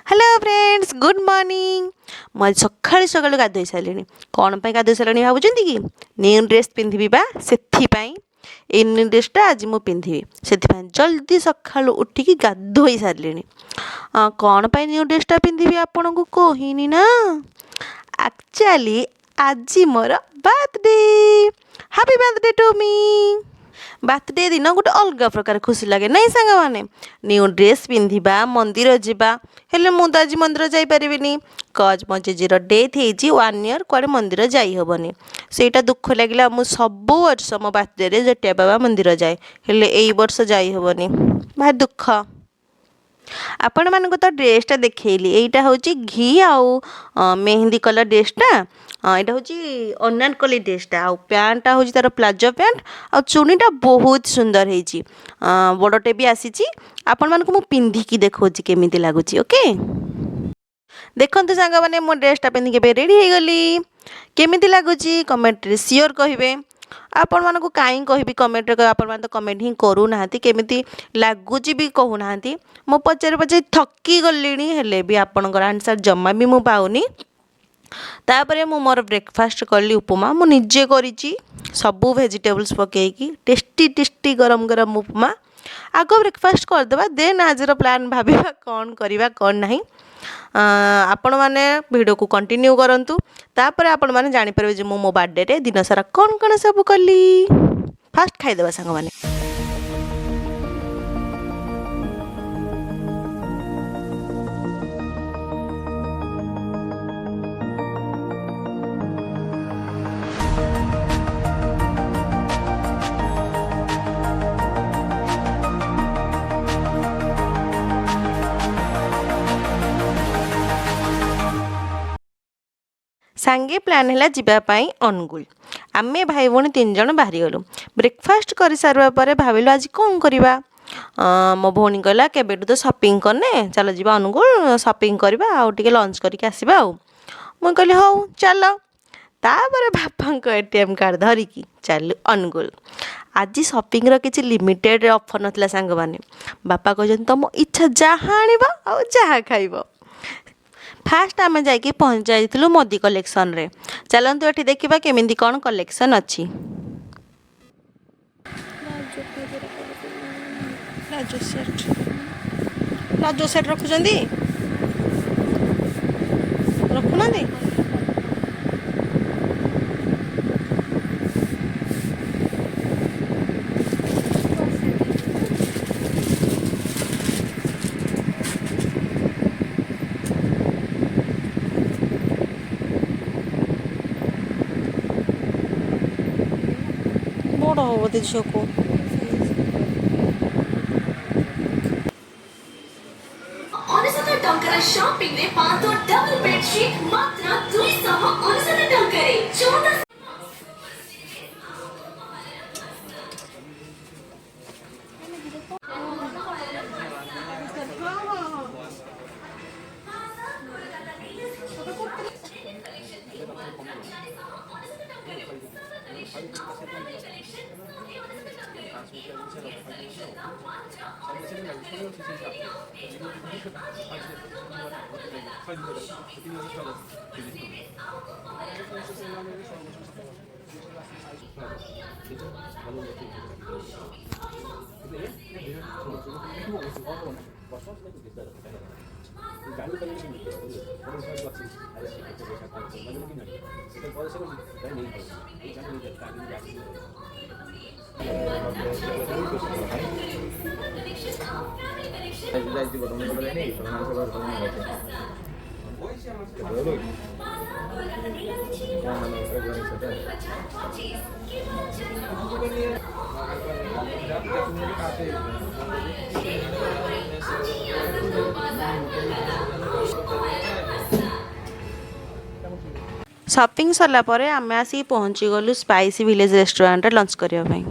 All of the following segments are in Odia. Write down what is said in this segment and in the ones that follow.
Hello friends good morning. मैं सकाळु सकाळु गाधोई सारे कौन पर गाधोई सारे भावुं कि न्यू ड्रेस पिंधि से ए न्यू ड्रेसटा आज मुझे पिंधि से जल्दी सकाळु उठिकी गाधोई सारे कौन पर न्यू ड्रेसटा पिंधि आपन को कहनी ना एक्चुअली आज मोर birthday. Happy birthday to me. Birthday दिन गोटे अलग प्रकार खुशी लगे नहीं सांग मैंने न्यू ड्रेस पिंधा मंदिर जावा हेले मुझे आज मंदिर जापरि कज मो जेजेर डेथ हो 1 ईयर कुआड़े मंदिर जाइहबनी सेटा दुख लगे मुझ सब वर्ष मो बर्थडे जटिया बाबा मंदिर जाए हेले एई वर्ष जाइहबनी भारी दुख। आपण मानक तो ड्रेसटा देखली यहीटा हूँ घी आउ मेहंदी कलर ड्रेसटा यहाँ हूँ अनारकली ड्रेसटा आ पैंटा हूँ तार प्लाजो पैंट आ चुनीटा बहुत सुंदर है बड़टे भी आसी आपण मानक मु पिंधिकी देखा केमी लगुच। ओके देखो सांग मैंने मो ड्रेसटा पिंधिक रेडी हो गली केमी लगुच कमेंट सियोर कहे आपण मानक कहीं कहबी कमेंट आपण मैंने तो कमेंट ही करूना केमी लगुच भी कहूना मो पचारि पचारि थकी गली हेले भी आपणकर आंसर जमा भी मु पाऊनी। तापर मु मोर ब्रेकफास्ट कली उपमा मु निजे करी सबू वेजिटेबल्स पकईकी टेस्टी टेस्टी गरम गरम उपमा आग ब्रेकफास्ट करदे देन आज प्लान भाविबा कौन करवा कौन नहीं। आपण मैंने वीडियो को कंटिन्यू करंतु तापर आपण मैंने जानीपर जे मो बर्थडे रे दिन सारा कौन कौन सब कली। फास्ट खाईदेवा सांग मैंने सांगे प्लान है जावाई अनुगुल आमे भाई भौणी 3 जन बाहरी गलु ब्रेकफास्ट कर सारा पर भाविलु आज कौन करवा मो भौणी कहला केबेठु तो शॉपिंग करने चलो जी अनुगुल शॉपिंग करवा आउ टिके लंच करके आसवा आउ मुझे कहली हौ चल तापर बापा एटीएम कार्ड धरिकी चलु अनुगुल आज शॉपिंग रो किछि लिमिटेड ऑफर नथला सांग माने बापा कहजन तुम इच्छा जहाँ आनिबो आ जहाँ खाइबो। फास्ट आम जाकि पहुँच जाइलु मोदी कलेक्शन रे चलतु ये देखा केमी कौन कलेक्शन अच्छी। प्लाजो सेट रखुंट रखुना बड़ हम बोधे झील को शॉपिंग रे पातो डबल बेडशीट मात्र 269 टंका रे 14 शॉपिंग सरला परे आमे आसी पहुँची गलु स्पाइसी विलेज रेस्टोरेंट लंच करने।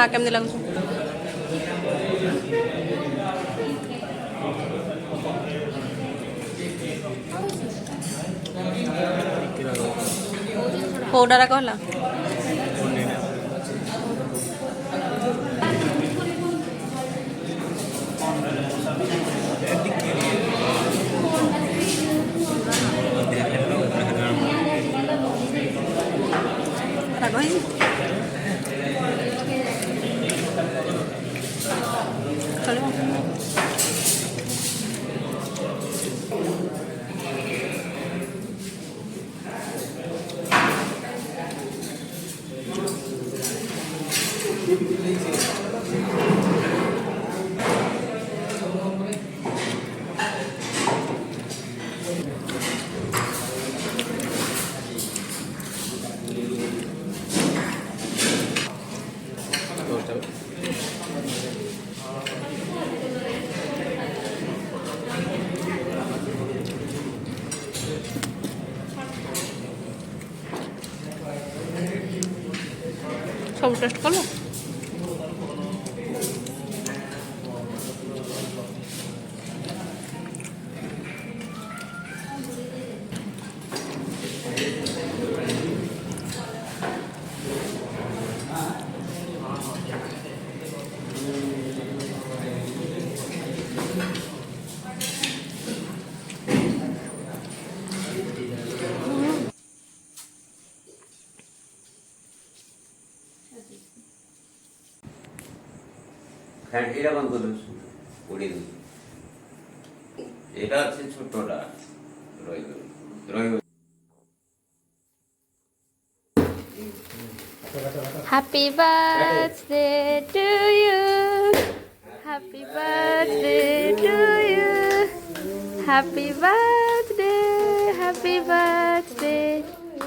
खा केमती लगुच कोडारा कहला राग है चलो सब टेस्ट कल ফ্যান এটা বন্ধ করে উড়িয়ে দিন এটা আছে ছোটটা রইল রইল Happy birthday to you. Happy birthday to you. Happy birthday. Happy birthday.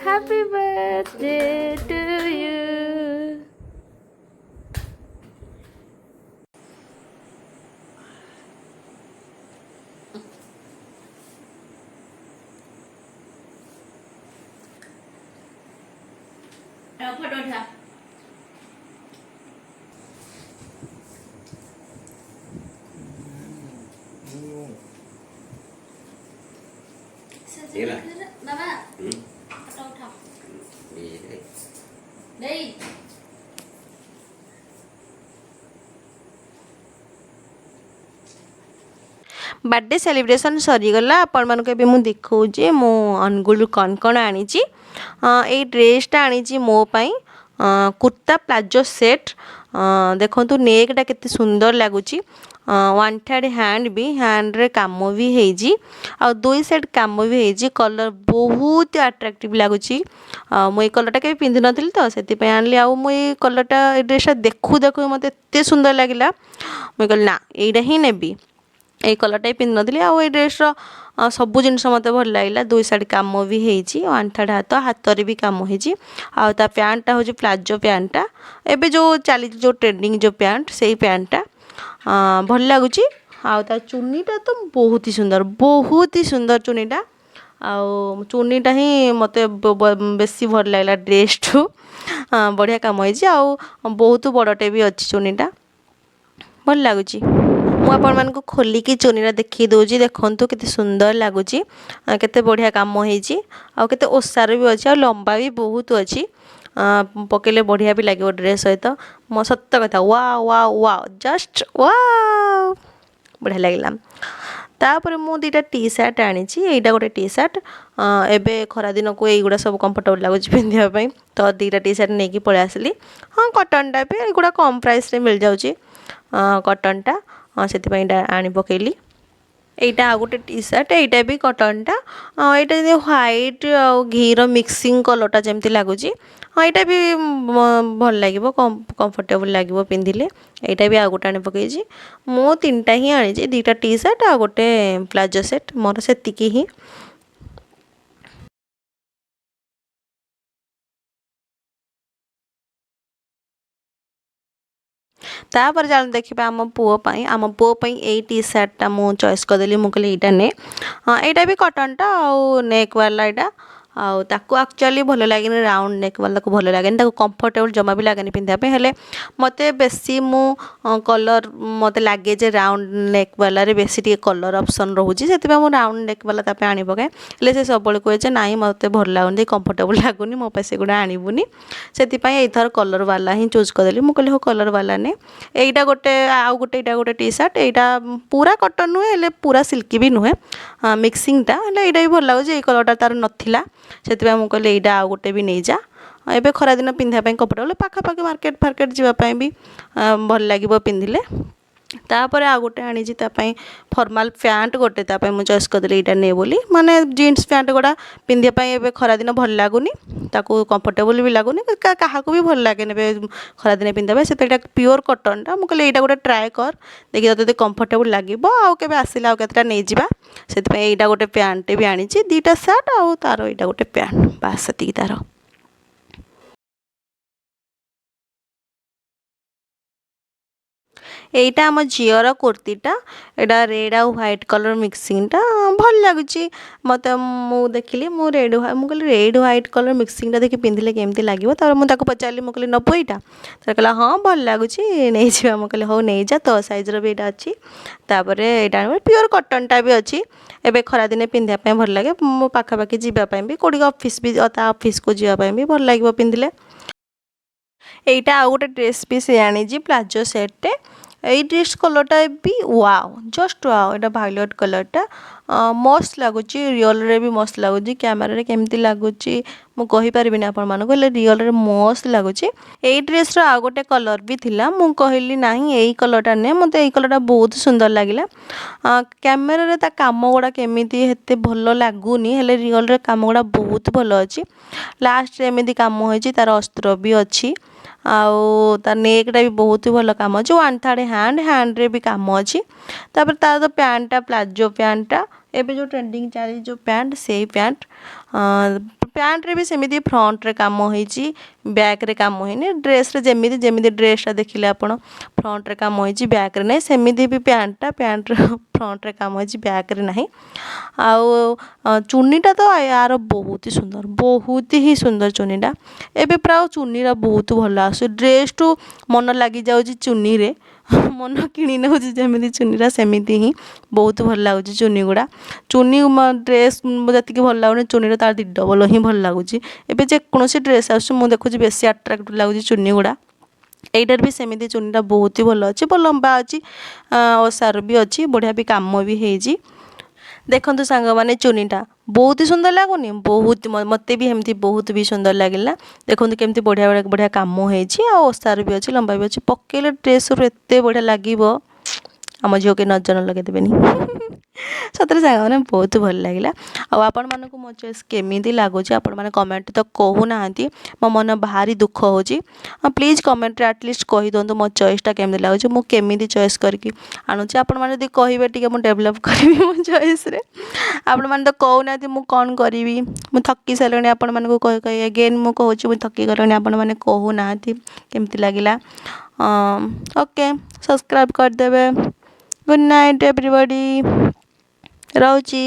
Happy birthday to you. Photo उठा Iya. बाबा फोटो उठा Ini. नहीं बर्थडे सेलिब्रेशन सरीगला आपण मानक एबे मु देखौजे मो अनुगुल कौन कौन आनी ये ड्रेसटा आनी मो पाई कुर्ता प्लाजो सेट देखु नेकटा केते सुंदर लगुच वन थार्ड हैंड भी हैंड रे काम भी हेजी आ दुई साइड काम भी हेजी कलर बहुत अट्राक्टिव लगुच मुझे कलरटा के पिंधि नथिल तो से आनली आ मुझे कलरटा ड्रेसटा देखु देखु मत एत सुंदर लगिला मुझे कहली ना यहीटा ही नेबी এই কলরটা পিন্ধি নଥିଲି ଆଉ এই ଡ୍ରେସ୍ର ସବୁ ଜିନିଷ ମୋତେ ଭଲ ଲାଗିଲା ଦୁଇ ସାଇଡ଼୍ କାମ ବି ହେଇଛି ୱାନ୍ ଥାର୍ଡ଼ ହାତରେ ବି କାମ ହେଇଛି ଆଉ ତା ପ୍ୟାଣ୍ଟଟା ହେଉଛି ପ୍ଲାଜୋ ପ୍ୟାଣ୍ଟଟା ଏବେ ଯେଉଁ ଚାଲିଛି ଯେଉଁ ଟ୍ରେଣ୍ଡିଂ ଯେଉଁ ପ୍ୟାଣ୍ଟ ସେଇ ପ୍ୟାଣ୍ଟଟା ଭଲ ଲାଗୁଛି ଆଉ ତା ଚୁନିଟା ତ ବହୁତ ହି ସୁନ୍ଦର ଚୁନିଟା ଆଉ ଚୁନିଟା ହିଁ ମୋତେ ବେଶୀ ଭଲ ଲାଗିଲା ଡ୍ରେସ୍ଠୁ ବଢ଼ିଆ କାମ ହେଇଛି ଆଉ ବହୁତ ବଡ଼ଟେ ବି ଅଛି ଚୁନିଟା ଭଲ ଲାଗୁଛି ମୁଁ ଆପଣମାନଙ୍କୁ ଖୋଲିକି ଚୁନିଟା ଦେଖେଇ ଦେଉଛି ଦେଖନ୍ତୁ କେତେ ସୁନ୍ଦର ଲାଗୁଛି କେତେ ବଢ଼ିଆ କାମ ହେଇଛି ଆଉ କେତେ ଓସାର ବି ଅଛି ଆଉ ଲମ୍ବା ବି ବହୁତ ଅଛି ପକେଇଲେ ବଢ଼ିଆ ବି ଲାଗିବ ଡ୍ରେସ୍ ସହିତ ମୋ ସତ କଥା wow wow wow just wow ବଢ଼ିଆ ଲାଗିଲା ତାପରେ ମୁଁ ଦୁଇଟା ଟି ସାର୍ଟ ଆଣିଛି ଏଇଟା ଗୋଟେ ଟି ସାର୍ଟ ଏବେ ଖରାଦିନକୁ ଏଇଗୁଡ଼ା ସବୁ କମ୍ଫର୍ଟେବଲ୍ ଲାଗୁଛି ପିନ୍ଧିବା ପାଇଁ ତ ଦୁଇଟା ଟି ସାର୍ଟ ନେଇକି ପଳେଇ ଆସିଲି ହଁ କଟନ୍ଟା ବି ଏଗୁଡ଼ା କମ୍ ପ୍ରାଇସ୍ରେ ମିଳିଯାଉଛି କଟନ୍ଟା ସେଥିପାଇଁ ଏଇଟା ଆଣି ପକେଇଲି এইটা ଆଉ ଗୋଟେ ଟି ସାର୍ଟ ଏଇଟା ବି କଟନ୍ଟା ଏଇଟା ଯେମିତି ହ୍ୱାଇଟ୍ ଆଉ ଘିର ମିକ୍ସିଂ କଲର୍ଟା ଯେମିତି ଲାଗୁଛି ହଁ ଏଇଟା ବି ଭଲ ଲାଗିବ କମ୍ଫର୍ଟେବଲ୍ ଲାଗିବ ପିନ୍ଧିଲେ ଏଇଟା ବି ଆଉ ଗୋଟେ ଆଣି ପକେଇଛି ମୁଁ ତିନିଟା ହିଁ ଆଣିଛି ଦୁଇଟା ଟି ସାର୍ଟ ଆଉ ଗୋଟେ ପ୍ଲାଜୋ ସେଟ୍ ମୋର ସେତିକି ହିଁ तापर जान देखिए आम पुओ ये टी सार्टा मु चॉइस करदेली मुझे यहाँ ने यहाँ भी कटनटा आउ नेक वाला यहाँ ଆଉ ତାକୁ ଆକ୍ଚୁଆଲି ଭଲ ଲାଗେନି ରାଉଣ୍ଡ ନେକ୍ ବାଲାକୁ ଭଲ ଲାଗେନି ତାକୁ କମ୍ଫର୍ଟେବୁଲ୍ ଜମା ବି ଲାଗେନି ପିନ୍ଧିବା ପାଇଁ ହେଲେ ମୋତେ ବେଶୀ ମୁଁ କଲର୍ ମୋତେ ଲାଗେ ଯେ ରାଉଣ୍ଡ ନେକ୍ ବାଲାରେ ବେଶୀ ଟିକେ କଲର୍ ଅପସନ୍ ରହୁଛି ସେଥିପାଇଁ ମୁଁ ରାଉଣ୍ଡ ନେକ୍ ବାଲା ତା ପାଇଁ ଆଣି ପକାଏ ହେଲେ ସେ ସବୁବେଳେ କୁହେ ଯେ ନାଇଁ ମୋତେ ଭଲ ଲାଗୁନି କମ୍ଫର୍ଟେବୁଲ୍ ଲାଗୁନି ମୋ ପାଇଁ ସେଗୁଡ଼ା ଆଣିବୁନି ସେଥିପାଇଁ ଏଇଥର କଲର୍ ବାଲା ହିଁ ଚୁଜ୍ କରିଦେଲି ମୁଁ କହିଲି ହଉ କଲର୍ ବାଲା ନେ ଏଇଟା ଗୋଟେ ଆଉ ଗୋଟେ ଏଇଟା ଗୋଟେ ଟି ସାର୍ଟ ଏଇଟା ପୁରା କଟନ୍ ନୁହେଁ ହେଲେ ପୁରା ସିଲ୍କି ବି ନୁହେଁ ମିକ୍ସିଂଟା ହେଲେ ଏଇଟା ବି ଭଲ ଲାଗୁଛି ଏଇ କଲର୍ଟା ତାର ନଥିଲା ସେଥିପାଇଁ ମୁଁ କହିଲି ଏଇଟା ଆଉ ଗୋଟେ ବି ନେଇଯା ଏବେ ଖରାଦିନ ପିନ୍ଧିବା ପାଇଁ କମ୍ଫର୍ଟେବୁଲ୍ ପାଖାପାଖି ମାର୍କେଟ ଫାର୍କେଟ ଯିବା ପାଇଁ ବି ଭଲ ଲାଗିବ ପିନ୍ଧିଲେ ତାପରେ ଆଉ ଗୋଟେ ଆଣିଛି ତା ପାଇଁ ଫର୍ମାଲ୍ ପ୍ୟାଣ୍ଟ ଗୋଟେ ତା ପାଇଁ ମୁଁ ଚଏସ୍ କରିଦେଲି ଏଇଟା ନେ ବୋଲି ମାନେ ଜିନ୍ସ ପ୍ୟାଣ୍ଟ ଗୁଡ଼ା ପିନ୍ଧିବା ପାଇଁ ଏବେ ଖରାଦିନ ଭଲ ଲାଗୁନି ତାକୁ କମ୍ଫର୍ଟେବୁଲ୍ ବି ଲାଗୁନି କାହାକୁ ବି ଭଲ ଲାଗେନି ଏବେ ଖରାଦିନେ ପିନ୍ଧିବା ପାଇଁ ସେଥିପାଇଁ ଏଇଟା ପିଓର କଟନ୍ଟା ମୁଁ କହିଲି ଏଇଟା ଗୋଟେ ଟ୍ରାଏ କର ଦେଖି ତତେ ଯଦି କମ୍ଫର୍ଟେବୁଲ୍ ଲାଗିବ ଆଉ କେବେ ଆସିଲେ ଆଉ କେତେଟା ନେଇଯିବା ସେଥିପାଇଁ ଏଇଟା ଗୋଟେ ପ୍ୟାଣ୍ଟଟେ ବି ଆଣିଛି ଦୁଇଟା ସାର୍ଟ ଆଉ ତାର ଏଇଟା ଗୋଟେ ପ୍ୟାଣ୍ଟ ବାସ୍ ସେତିକି ତାର এইটা ଆମ ଝିଅର କୁର୍ତ୍ତୀଟା ଏଇଟା ରେଡ଼୍ ଆଉ ହ୍ୱାଇଟ୍ କଲର୍ ମିକ୍ସିଂଟା ଭଲ ଲାଗୁଛି ମୋତେ ମୁଁ ଦେଖିଲି ମୁଁ ମୁଁ କହିଲି ରେଡ଼୍ ହ୍ୱାଇଟ୍ କଲର୍ ମିକ୍ସିଂଟା ଦେଖି ପିନ୍ଧିଲେ କେମିତି ଲାଗିବ ତାପରେ ମୁଁ ତାକୁ ପଚାରିଲି ମୁଁ କହିଲି ନେବୁ ଏଇଟା ସେ କହିଲା ହଁ ଭଲ ଲାଗୁଛି ନେଇଯିବା ମୁଁ କହିଲି ହଉ ନେଇଯା ତୋ ସାଇଜ୍ର ବି ଏଇଟା ଅଛି ତାପରେ ଏଇଟା ପିଓର କଟନ୍ଟା ବି ଅଛି ଏବେ ଖରାଦିନେ ପିନ୍ଧିବା ପାଇଁ ଭଲ ଲାଗେ ମୁଁ ପାଖାପାଖି ଯିବା ପାଇଁ ବି କେଉଁଠିକି ଅଫିସ୍ ବି ତା ଅଫିସ୍କୁ ଯିବା ପାଇଁ ବି ଭଲ ଲାଗିବ ପିନ୍ଧିଲେ এইটা ଆଉ ଗୋଟେ ଡ୍ରେସ୍ ବି ସେ ଆଣିଛି ପ୍ଲାଜୋ ସେଟ୍ଟେ ଏଇ ଡ୍ରେସ୍ କଲର୍ଟା ବି ୱାଓ ଜଷ୍ଟ ୱାଓ ଏଇଟା ଭାଇଲଟ୍ କଲର୍ଟା ମସ୍ତ ଲାଗୁଛି ରିଅଲ୍ରେ ବି ମସ୍ତ ଲାଗୁଛି କ୍ୟାମେରାରେ କେମିତି ଲାଗୁଛି ମୁଁ କହିପାରିବିନି ଆପଣମାନଙ୍କୁ ହେଲେ ରିଅଲ୍ରେ ମସ୍ତ ଲାଗୁଛି ଏଇ ଡ୍ରେସ୍ର ଆଉ ଗୋଟେ କଲର୍ ବି ଥିଲା ମୁଁ କହିଲି ନାହିଁ ଏଇ କଲର୍ଟା ନେ ମୋତେ ଏଇ କଲର୍ଟା ବହୁତ ସୁନ୍ଦର ଲାଗିଲା କ୍ୟାମେରାରେ ତା କାମ ଗୁଡ଼ା କେମିତି ଏତେ ଭଲ ଲାଗୁନି ହେଲେ ରିଅଲ୍ରେ କାମ ଗୁଡ଼ା ବହୁତ ଭଲ ଅଛି ଲାଷ୍ଟରେ ଏମିତି କାମ ହେଇଛି ତାର ଅସ୍ତ୍ର ବି ଅଛି ଆଉ ତା ନେକ୍ଟା ବି ବହୁତ ଭଲ କାମ ଅଛି ୱାନ୍ ଥାର୍ଡ଼ ହ୍ୟାଣ୍ଡରେ ବି କାମ ଅଛି ତାପରେ ତାର ତ ପ୍ୟାଣ୍ଟଟା ପ୍ଲାଜୋ ପ୍ୟାଣ୍ଟଟା ଏବେ ଯେଉଁ ଟ୍ରେଣ୍ଡିଂ ଚାଲିଛି ଯେଉଁ ପ୍ୟାଣ୍ଟ ସେଇ ପ୍ୟାଣ୍ଟ ପ୍ୟାଣ୍ଟରେ ବି ସେମିତି ଫ୍ରଣ୍ଟରେ କାମ ହେଇଛି ବ୍ୟାକ୍ରେ କାମ ହେଇନି ଡ୍ରେସ୍ରେ ଯେମିତି ଯେମିତି ଡ୍ରେସ୍ଟା ଦେଖିଲେ ଆପଣ ଫ୍ରଣ୍ଟରେ କାମ ହେଇଛି ବ୍ୟାକ୍ରେ ନାହିଁ ସେମିତି ବି ପ୍ୟାଣ୍ଟର ଫ୍ରଣ୍ଟରେ କାମ ହେଇଛି ବ୍ୟାକ୍ରେ ନାହିଁ ଆଉ ଚୁନିଟା ତ ୟାର ବହୁତ ହିଁ ସୁନ୍ଦର ଚୁନିଟା ଏବେ ପ୍ରାୟ ଚୁନିର ବହୁତ ଭଲ ଆସୁଛି ଡ୍ରେସ୍ଠୁ ମନ ଲାଗିଯାଉଛି ଚୁନିରେ ମନ କିଣି ନେଉଛି ଯେମିତି ଚୁନିଟା ସେମିତି ହିଁ ବହୁତ ଭଲ ଲାଗୁଛି ଚୁନି ଗୁଡ଼ା ଚୁନି ଡ୍ରେସ୍ ଯେତିକି ଭଲ ଲାଗୁନି ଚୁନିର ତାର ଦୁଇ ଡବଲ ହିଁ ଭଲ ଲାଗୁଛି ଏବେ ଯେକୌଣସି ଡ୍ରେସ୍ ଆସୁଛି ମୁଁ ଦେଖୁଛି ବେଶୀ ଆଟ୍ରାକ୍ଟିଭ୍ ଲାଗୁଛି ଚୁନି ଗୁଡ଼ା ଏଇଟାର ବି ସେମିତି ଚୁନିଟା ବହୁତ ହି ଭଲ ଅଛି ଭଲ ଲମ୍ବା ଅଛି ଓସାର ବି ଅଛି ବଢ଼ିଆ ବି କାମ ବି ହେଇଛି ଦେଖନ୍ତୁ ସାଙ୍ଗମାନେ ଚୁନିଟା ବହୁତ ସୁନ୍ଦର ଲାଗୁନି ବହୁତ ମୋତେ ବି ଏମିତି ବହୁତ ବି ସୁନ୍ଦର ଲାଗିଲା ଦେଖନ୍ତୁ କେମିତି ବଢ଼ିଆ ବଢ଼ିଆ କାମ ହେଇଛି ଆଉ ଓସାର ବି ଅଛି ଲମ୍ବା ବି ଅଛି ପକେଇଲେ ଡ୍ରେସ୍ରୁ ଏତେ ବଢ଼ିଆ ଲାଗିବ ଆମ ଝିଅ କେହି ନଜର ଲଗେଇଦେବେନି ସତରେ ସାଙ୍ଗମାନେ ବହୁତ ଭଲ ଲାଗିଲା ଆଉ ଆପଣମାନଙ୍କୁ ମୋ ଚଏସ୍ କେମିତି ଲାଗୁଛି ଆପଣମାନେ କମେଣ୍ଟ ତ କହୁନାହାନ୍ତି ମୋ ମନ ଭାରି ଦୁଃଖ ହେଉଛି ପ୍ଲିଜ୍ କମେଣ୍ଟରେ ଆଟଲିଷ୍ଟ କହିଦିଅନ୍ତୁ ମୋ ଚଏସ୍ଟା କେମିତି ଲାଗୁଛି ମୁଁ କେମିତି ଚଏସ୍ କରିକି ଆଣୁଛି ଆପଣମାନେ ଯଦି କହିବେ ଟିକେ ମୁଁ ଡେଭଲପ୍ କରିବି ମୋ ଚଏସ୍ରେ ଆପଣମାନେ ତ କହୁନାହାନ୍ତି ମୁଁ କ'ଣ କରିବି ମୁଁ ଥକି ସାରିଲିଣି ଆପଣମାନଙ୍କୁ କହି କହି ଏଗେନ୍ ମୁଁ କହୁଛି ମୁଁ ଥକି ଗଲିଣି ଆପଣମାନେ କହୁନାହାନ୍ତି କେମିତି ଲାଗିଲା ଓକେ ସବସ୍କ୍ରାଇବ୍ କରିଦେବେ ଗୁଡ୍ ନାଇଟ୍ ଏଭ୍ରିବଡ଼ି ରହୁଛି।